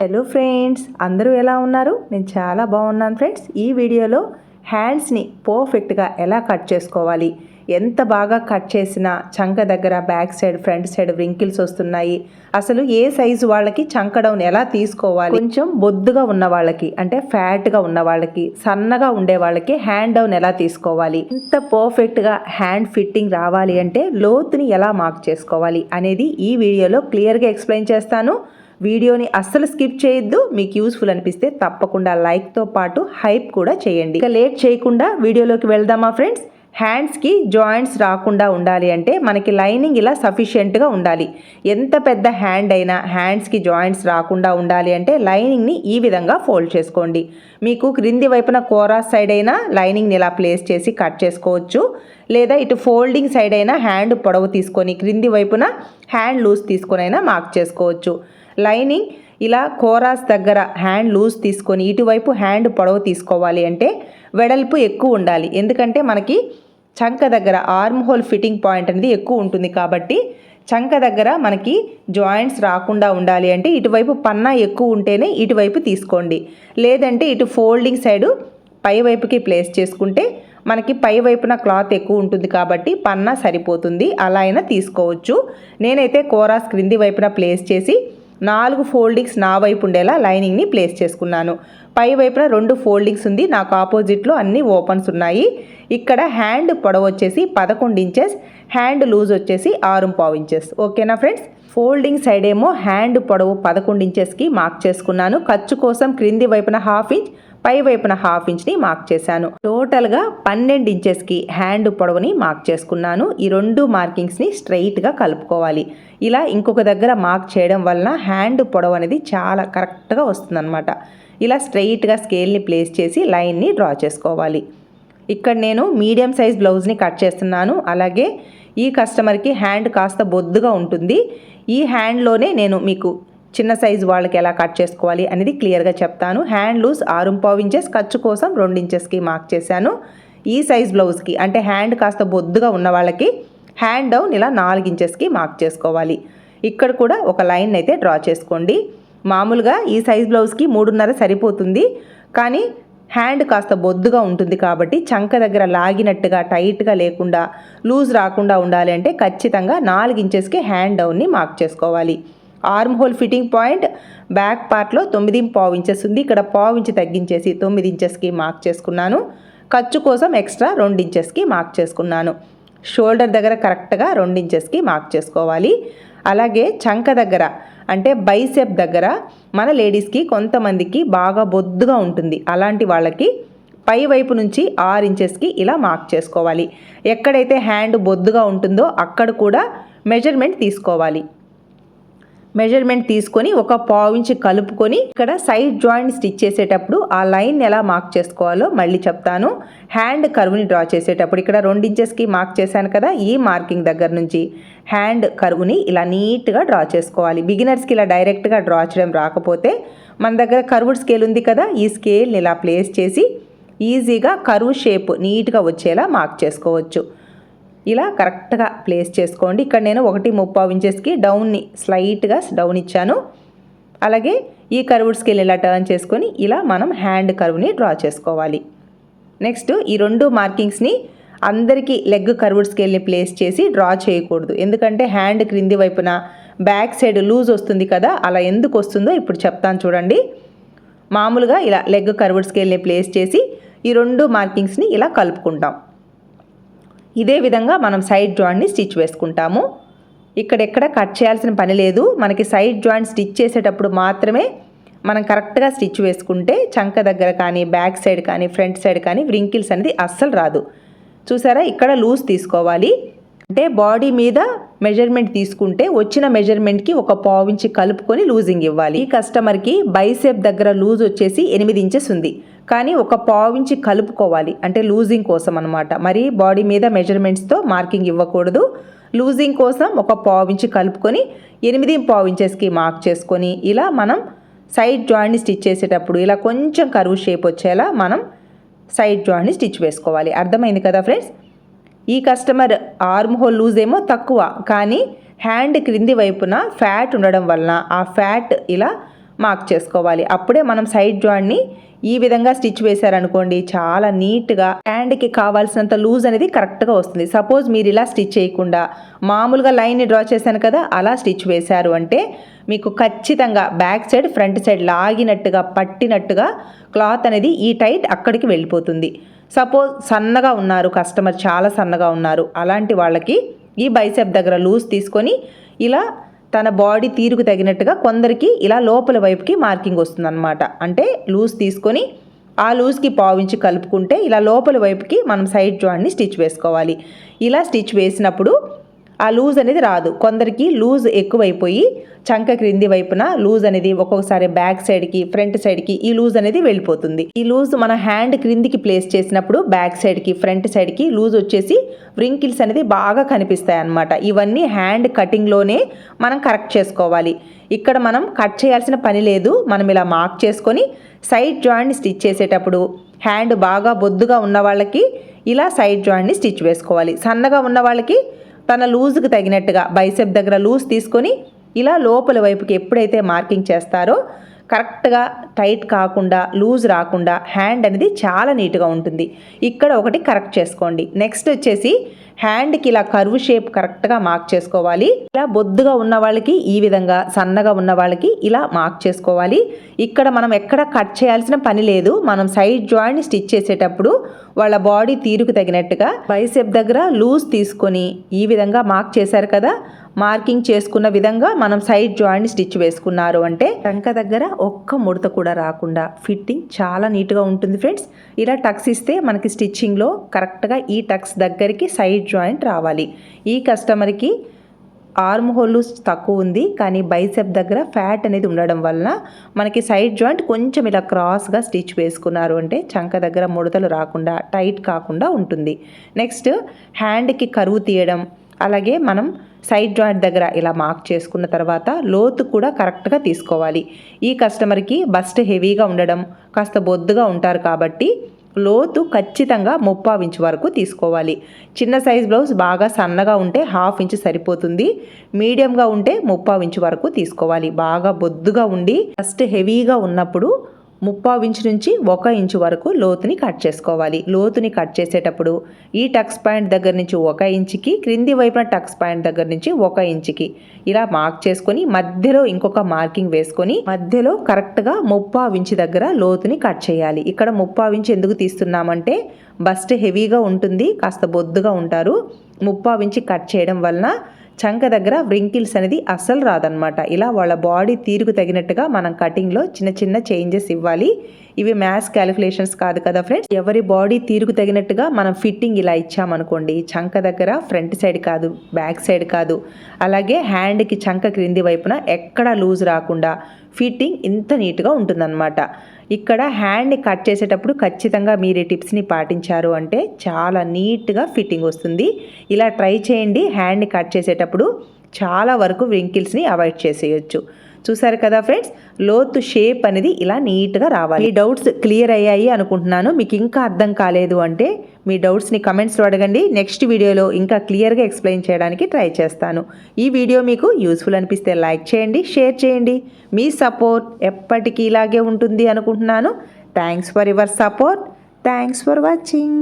Hello friends, అందరూ ఎలా ఉన్నారు? నేను చాలా బాగున్నాను ఫ్రెండ్స్. ఈ వీడియోలో హ్యాండ్స్ని పర్ఫెక్ట్గా ఎలా కట్ చేసుకోవాలి, ఎంత బాగా కట్ చేసినా చంక దగ్గర back side front side wrinkles వస్తున్నాయి, అసలు ఏ సైజు వాళ్ళకి చంక డౌన్ ఎలా తీసుకోవాలి, కొంచెం బొద్దుగా ఉన్న వాళ్ళకి అంటే ఫ్యాట్గా ఉన్న వాళ్ళకి, సన్నగా ఉండే వాళ్ళకి హ్యాండ్ డౌన్ ఎలా తీసుకోవాలి, ఇంత పర్ఫెక్ట్గా హ్యాండ్ ఫిట్టింగ్ రావాలి అంటే లోతుని ఎలా మార్క్ చేసుకోవాలి అనేది ఈ వీడియోలో క్లియర్గా ఎక్స్ప్లెయిన్ చేస్తాను. వీడియోని అస్సలు స్కిప్ చేయొద్దు. మీకు యూస్ఫుల్ అనిపిస్తే తప్పకుండా లైక్తో పాటు హైప్ కూడా చేయండి. ఇక లేట్ చేయకుండా వీడియోలోకి వెళ్దామా ఫ్రెండ్స్. హ్యాండ్స్కి జాయింట్స్ రాకుండా ఉండాలి అంటే మనకి లైనింగ్ ఇలా సఫిషియెంట్గా ఉండాలి. ఎంత పెద్ద హ్యాండ్ అయినా హ్యాండ్స్కి జాయింట్స్ రాకుండా ఉండాలి అంటే లైనింగ్ని ఈ విధంగా ఫోల్డ్ చేసుకోండి. మీకు క్రింది వైపున కోరాస్ సైడ్ అయినా లైనింగ్ని ఇలా ప్లేస్ చేసి కట్ చేసుకోవచ్చు, లేదా ఇటు ఫోల్డింగ్ సైడ్ అయినా హ్యాండ్ పొడవు తీసుకొని క్రింది వైపున హ్యాండ్ లూజ్ తీసుకొని అయినా మార్క్ చేసుకోవచ్చు. లైనింగ్ ఇలా కోరాస్ దగ్గర హ్యాండ్ లూజ్ తీసుకొని ఇటువైపు హ్యాండ్ పొడవు తీసుకోవాలి అంటే వెడల్పు ఎక్కువ ఉండాలి. ఎందుకంటే మనకి చంక దగ్గర ఆర్మ్ హోల్ ఫిట్టింగ్ పాయింట్ అనేది ఎక్కువ ఉంటుంది కాబట్టి చంక దగ్గర మనకి జాయింట్స్ రాకుండా ఉండాలి అంటే ఇటువైపు పన్నా ఎక్కువ ఉంటేనే ఇటువైపు తీసుకోండి. లేదంటే ఇటు ఫోల్డింగ్ సైడు పై వైపుకి ప్లేస్ చేసుకుంటే మనకి పై వైపున క్లాత్ ఎక్కువ ఉంటుంది కాబట్టి పన్నా సరిపోతుంది. అలా అయినా తీసుకోవచ్చు. నేనైతే కోరాస్ క్రింది వైపున ప్లేస్ చేసి 4 ఫోల్డింగ్స్ నా వైపు ఉండేలా లైనింగ్ని ప్లేస్ చేసుకున్నాను. పై వైపున 2 ఫోల్డింగ్స్ ఉంది, నాకు ఆపోజిట్లో అన్ని ఓపెన్స్ ఉన్నాయి. ఇక్కడ హ్యాండ్ పొడవు వచ్చేసి 11 ఇంచెస్, హ్యాండ్ లూజ్ వచ్చేసి 6.5 ఇంచెస్. ఓకేనా ఫ్రెండ్స్. ఫోల్డింగ్ సైడ్ ఏమో హ్యాండ్ పొడవు 11 ఇంచెస్కి మార్క్ చేసుకున్నాను. ఖర్చు కోసం క్రింది వైపున 1/2 ఇంచ్, పై వైపున 1/2 ఇంచ్ని మార్క్ చేశాను. టోటల్గా 12 ఇంచెస్కి హ్యాండ్ పొడవుని మార్క్ చేసుకున్నాను. ఈ 2 మార్కింగ్స్ని స్ట్రైట్గా కలుపుకోవాలి. ఇలా ఇంకొక దగ్గర మార్క్ చేయడం వలన హ్యాండ్ పొడవు అనేది చాలా కరెక్ట్గా వస్తుందన్నమాట. ఇలా స్ట్రైట్గా స్కేల్ని ప్లేస్ చేసి లైన్ని డ్రా చేసుకోవాలి. ఇక్కడ నేను మీడియం సైజ్ బ్లౌజ్ని కట్ చేస్తున్నాను. అలాగే ఈ కస్టమర్కి హ్యాండ్ కాస్త బొద్దుగా ఉంటుంది. ఈ హ్యాండ్లోనే నేను మీకు చిన్న సైజు వాళ్ళకి ఎలా కట్ చేసుకోవాలి అనేది క్లియర్గా చెప్తాను. హ్యాండ్ లూజ్ 6.5 ఇంచెస్, ఖర్చు కోసం 2 ఇంచెస్కి మార్క్ చేశాను. ఈ సైజ్ బ్లౌజ్కి అంటే హ్యాండ్ కాస్త బొద్దుగా ఉన్న వాళ్ళకి హ్యాండ్ డౌన్ ఇలా 4 ఇంచెస్కి మార్క్ చేసుకోవాలి. ఇక్కడ కూడా ఒక లైన్ అయితే డ్రా చేసుకోండి. మామూలుగా ఈ సైజ్ బ్లౌజ్కి 3.5 సరిపోతుంది, కానీ హ్యాండ్ కాస్త బొద్దుగా ఉంటుంది కాబట్టి చంక దగ్గర లాగినట్టుగా టైట్గా లేకుండా లూజ్ రాకుండా ఉండాలి అంటే ఖచ్చితంగా 4 ఇంచెస్కి హ్యాండ్ డౌన్ని మార్క్ చేసుకోవాలి. Arm whole fitting point back పార్ట్లో 9.5 ఇంచెస్ ఉంది. ఇక్కడ 1/2 ఇంచ్ తగ్గించేసి 9 ఇంచెస్కి మార్క్ చేసుకున్నాను. ఖర్చు కోసం ఎక్స్ట్రా 2 ఇంచెస్కి మార్క్ చేసుకున్నాను. షోల్డర్ దగ్గర కరెక్ట్గా 2 ఇంచెస్కి మార్క్ చేసుకోవాలి. అలాగే చంక దగ్గర అంటే బైసెప్ దగ్గర మన లేడీస్కి కొంతమందికి బాగా బొద్దుగా ఉంటుంది. అలాంటి వాళ్ళకి పై వైపు నుంచి 6 ఇంచెస్కి ఇలా మార్క్ చేసుకోవాలి. ఎక్కడైతే హ్యాండ్ బొద్దుగా ఉంటుందో అక్కడ కూడా మెజర్మెంట్ తీసుకోవాలి. మెజర్మెంట్ తీసుకొని ఒక 1/2 ఇంచ్ కలుపుకొని ఇక్కడ సైడ్ జాయింట్ స్టిచ్ చేసేటప్పుడు ఆ లైన్ ఎలా మార్క్ చేసుకోవాలో మళ్ళీ చెప్తాను. హ్యాండ్ కర్వ్ని డ్రా చేసేటప్పుడు ఇక్కడ 2 ఇంచెస్కి మార్క్ చేశాను కదా, ఈ మార్కింగ్ దగ్గర నుంచి హ్యాండ్ కర్వ్ని ఇలా నీట్గా డ్రా చేసుకోవాలి. బిగినర్స్కి ఇలా డైరెక్ట్గా డ్రా చేయడం రాకపోతే మన దగ్గర కర్వ్డ్ స్కేల్ ఉంది కదా, ఈ స్కేల్ని ఇలా ప్లేస్ చేసి ఈజీగా కర్వ్ షేప్ నీట్గా వచ్చేలా మార్క్ చేసుకోవచ్చు. ఇలా కరెక్ట్గా ప్లేస్ చేసుకోండి. ఇక్కడ నేను 1.35 ఇంచెస్కి డౌన్ని స్లైట్గా డౌన్ ఇచ్చాను. అలాగే ఈ కర్వ్డ్ స్కేల్ ఇలా టర్న్ చేసుకొని ఇలా మనం హ్యాండ్ కర్వ్ని డ్రా చేసుకోవాలి. నెక్స్ట్ ఈ 2 మార్కింగ్స్ని అందరికీ లెగ్ కర్వ్డ్ స్కేల్ని ప్లేస్ చేసి డ్రా చేయకూడదు. ఎందుకంటే హ్యాండ్ క్రింది వైపున బ్యాక్ సైడ్ లూజ్ వస్తుంది కదా, అలా ఎందుకు వస్తుందో ఇప్పుడు చెప్తాను చూడండి. మామూలుగా ఇలా లెగ్ కర్వ్డ్ స్కేల్ని ప్లేస్ చేసి ఈ 2 మార్కింగ్స్ని ఇలా కలుపుకుంటాం. ఇదే విధంగా మనం సైడ్ జాయింట్ని స్టిచ్ వేసుకుంటాము. ఇక్కడెక్కడ కట్ చేయాల్సిన పని లేదు. మనకి సైడ్ జాయింట్ స్టిచ్ చేసేటప్పుడు మాత్రమే మనం కరెక్ట్గా స్టిచ్ వేసుకుంటే చంక దగ్గర కానీ బ్యాక్ సైడ్ కానీ ఫ్రంట్ సైడ్ కానీ వ్రింకిల్స్ అనేది అస్సలు రాదు. చూసారా, ఇక్కడ లూజ్ తీసుకోవాలి. అంటే బాడీ మీద మెజర్మెంట్ తీసుకుంటే వచ్చిన మెజర్మెంట్కి ఒక 1/2 ఇంచ్ కలుపుకొని లూజింగ్ ఇవ్వాలి. ఈ కస్టమర్కి బైసెప్ దగ్గర లూజ్ వచ్చేసి 8 ఇంచెస్ ఉంది, కానీ ఒక 1/2 ఇంచ్ కలుపుకోవాలి అంటే లూజింగ్ కోసం అనమాట. మరి బాడీ మీద మెజర్మెంట్స్తో మార్కింగ్ ఇవ్వకూడదు. లూజింగ్ కోసం ఒక 1/2 ఇంచ్ కలుపుకొని 8.5 ఇంచెస్కి మార్క్ చేసుకొని ఇలా మనం సైడ్ జాయింట్ని స్టిచ్ చేసేటప్పుడు ఇలా కొంచెం కర్వ్ షేప్ వచ్చేలా మనం సైడ్ జాయింట్ని స్టిచ్ వేసుకోవాలి. అర్థమైంది కదా ఫ్రెండ్స్. ఈ కస్టమర్ ఆర్మ్ హోల్ లూజ్ ఏమో తక్కువ, కానీ హ్యాండ్ క్రింది వైపున ఫ్యాట్ ఉండడం వలన ఆ ఫ్యాట్ ఇలా మార్క్ చేసుకోవాలి. అప్పుడే మనం సైడ్ జాయింట్ని ఈ విధంగా స్టిచ్ వేశారనుకోండి చాలా నీట్గా హ్యాండ్కి కావాల్సినంత లూజ్ అనేది కరెక్ట్గా వస్తుంది. సపోజ్ మీరు ఇలా స్టిచ్ చేయకుండా మామూలుగా లైన్ని డ్రా చేశాను కదా అలా స్టిచ్ వేశారు అంటే మీకు ఖచ్చితంగా బ్యాక్ సైడ్ ఫ్రంట్ సైడ్ లాగినట్టుగా పట్టినట్టుగా క్లాత్ అనేది ఈ టైట్ అక్కడికి వెళ్ళిపోతుంది. సపోజ్ సన్నగా ఉన్నారు కస్టమర్, చాలా సన్నగా ఉన్నారు, అలాంటి వాళ్ళకి ఈ బైసెప్ దగ్గర లూజ్ తీసుకొని ఇలా తన బాడీ తీరుకు తగినట్టుగా కొందరికి ఇలా లోపల వైపుకి మార్కింగ్ వస్తుందన్నమాట. అంటే లూజ్ తీసుకొని ఆ లూజ్కి పావించి కలుపుకుంటే ఇలా లోపల వైపుకి మనం సైడ్ జాయింట్ని స్టిచ్ వేసుకోవాలి. ఇలా స్టిచ్ వేసినప్పుడు ఆ లూజ్ అనేది రాదు. కొందరికి లూజ్ ఎక్కువైపోయి చంక క్రింది వైపున లూజ్ అనేది ఒక్కొక్కసారి బ్యాక్ సైడ్కి ఫ్రంట్ సైడ్కి ఈ లూజ్ అనేది వెళ్ళిపోతుంది. ఈ లూజ్ మన హ్యాండ్ క్రిందికి ప్లేస్ చేసినప్పుడు బ్యాక్ సైడ్కి ఫ్రంట్ సైడ్కి లూజ్ వచ్చేసి వ్రింకిల్స్ అనేది బాగా కనిపిస్తాయి అన్నమాట. ఇవన్నీ హ్యాండ్ కటింగ్లోనే మనం కరెక్ట్ చేసుకోవాలి. ఇక్కడ మనం కట్ చేయాల్సిన పని లేదు. మనం ఇలా మార్క్ చేసుకొని సైడ్ జాయింట్ని స్టిచ్ చేసేటప్పుడు హ్యాండ్ బాగా బొద్దుగా ఉన్న వాళ్ళకి ఇలా సైడ్ జాయింట్ని స్టిచ్ వేసుకోవాలి. సన్నగా ఉన్న వాళ్ళకి తన లూజ్కి తగినట్టుగా బైసెప్ దగ్గర లూజ్ తీసుకొని ఇలా లోపల వైపుకి ఎప్పుడైతే మార్కింగ్ చేస్తారో కరెక్ట్గా టైట్ కాకుండా లూజ్ రాకుండా హ్యాండ్ అనేది చాలా నీట్గా ఉంటుంది. ఇక్కడ ఒకటి కరెక్ట్ చేసుకోండి. నెక్స్ట్ వచ్చేసి హ్యాండ్కి ఇలా కర్వ్ షేప్ కరెక్ట్గా మార్క్ చేసుకోవాలి. ఇలా బొద్దుగా ఉన్న వాళ్ళకి ఈ విధంగా, సన్నగా ఉన్న వాళ్ళకి ఇలా మార్క్ చేసుకోవాలి. ఇక్కడ మనం ఎక్కడ కట్ చేయాల్సిన పని లేదు. మనం సైడ్ జాయింట్ని స్టిచ్ చేసేటప్పుడు వాళ్ళ బాడీ తీరుకు తగినట్టుగా బైసెప్ దగ్గర లూజ్ తీసుకొని ఈ విధంగా మార్క్ చేశారు కదా, మార్కింగ్ చేసుకున్న విధంగా మనం సైడ్ జాయింట్ స్టిచ్ వేసుకున్నారు అంటే టంక దగ్గర ఒక్క ముడత కూడా రాకుండా ఫిట్టింగ్ చాలా నీట్గా ఉంటుంది ఫ్రెండ్స్. ఇలా టక్స్ ఇస్తే మనకి స్టిచ్చింగ్లో కరెక్ట్గా ఈ టక్స్ దగ్గరికి సైడ్ జాయింట్ రావాలి. ఈ కస్టమర్కి ఆర్మ్ హోల్ తక్కువ ఉంది కానీ బైసెప్ దగ్గర ఫ్యాట్ అనేది ఉండడం వలన మనకి సైడ్ జాయింట్ కొంచెం ఇలా క్రాస్గా స్టిచ్ వేసుకున్నారు అంటే చంక దగ్గర ముడతలు రాకుండా టైట్ కాకుండా ఉంటుంది. నెక్స్ట్ హ్యాండ్కి కరువు తీయడం, అలాగే మనం సైడ్ జాయింట్ దగ్గర ఇలా మార్క్ చేసుకున్న తర్వాత లోతు కూడా కరెక్ట్గా తీసుకోవాలి. ఈ కస్టమర్కి బస్ట్ హెవీగా ఉండడం, కాస్త బొద్దుగా ఉంటారు కాబట్టి లోతు ఖచ్చితంగా 3/4 ఇంచ్ వరకు తీసుకోవాలి. చిన్న సైజ్ బ్లౌజ్ బాగా సన్నగా ఉంటే 1/2 ఇంచ్ సరిపోతుంది. మీడియంగా ఉంటే 3/4 ఇంచ్ వరకు తీసుకోవాలి. బాగా బొద్దుగా ఉండి బస్ట్ హెవీగా ఉన్నప్పుడు 3/4 ఇంచ్ నుంచి 1 ఇంచ్ వరకు లోతుని కట్ చేసుకోవాలి. లోతుని కట్ చేసేటప్పుడు ఈ టక్స్ పాయింట్ దగ్గర నుంచి 1 ఇంచుకి, క్రింది వైపున టక్స్ పాయింట్ దగ్గర నుంచి 1 ఇంచుకి ఇలా మార్క్ చేసుకొని మధ్యలో ఇంకొక మార్కింగ్ వేసుకొని మధ్యలో కరెక్ట్గా 3/4 ఇంచ్ దగ్గర లోతుని కట్ చేయాలి. ఇక్కడ 3/4 ఇంచ్ ఎందుకు తీస్తున్నామంటే బస్ట్ హెవీగా ఉంటుంది, కాస్త బొద్దుగా ఉంటారు. 3/4 ఇంచ్ కట్ చేయడం వలన చంక దగ్గర వ్రింకిల్స్ అనేది అస్సలు రాదనమాట. ఇలా వాళ్ళ బాడీ తీరుకు తగినట్టుగా మనం కటింగ్లో చిన్న చిన్న చేంజెస్ ఇవ్వాలి. ఇవి మ్యాథ్స్ క్యాలిక్యులేషన్స్ కాదు కదా ఫ్రెండ్స్. ఎవరి బాడీ తీరుకు తగినట్టుగా మనం ఫిట్టింగ్ ఇలా ఇచ్చామనుకోండి, చంక దగ్గర ఫ్రంట్ సైడ్ కాదు బ్యాక్ సైడ్ కాదు, అలాగే హ్యాండ్కి చంక క్రింది వైపున ఎక్కడ లూజ్ రాకుండా ఫిట్టింగ్ ఇంత నీట్గా ఉంటుందన్నమాట. ఇక్కడ హ్యాండ్ని కట్ చేసేటప్పుడు ఖచ్చితంగా మీరు ఈ టిప్స్ని పాటించారు అంటే చాలా నీట్గా ఫిట్టింగ్ వస్తుంది. ఇలా ట్రై చేయండి. హ్యాండ్ని కట్ చేసేటప్పుడు చాలా వరకు వ్రింకిల్స్ని అవాయిడ్ చేసేయచ్చు. చూసారు కదా ఫ్రెండ్స్, లోతు షేప్ అనేది ఇలా నీట్గా రావాలి. మీ డౌట్స్ క్లియర్ అయ్యాయి అనుకుంటున్నాను. మీకు ఇంకా అర్థం కాలేదు అంటే మీ డౌట్స్ని కమెంట్స్లో అడగండి. నెక్స్ట్ వీడియోలో ఇంకా క్లియర్గా ఎక్స్ప్లెయిన్ చేయడానికి ట్రై చేస్తాను. ఈ వీడియో మీకు యూస్ఫుల్ అనిపిస్తే లైక్ చేయండి, షేర్ చేయండి. మీ సపోర్ట్ ఎప్పటికీ ఇలాగే ఉంటుంది అనుకుంటున్నాను. Thanks for your support. Thanks for watching.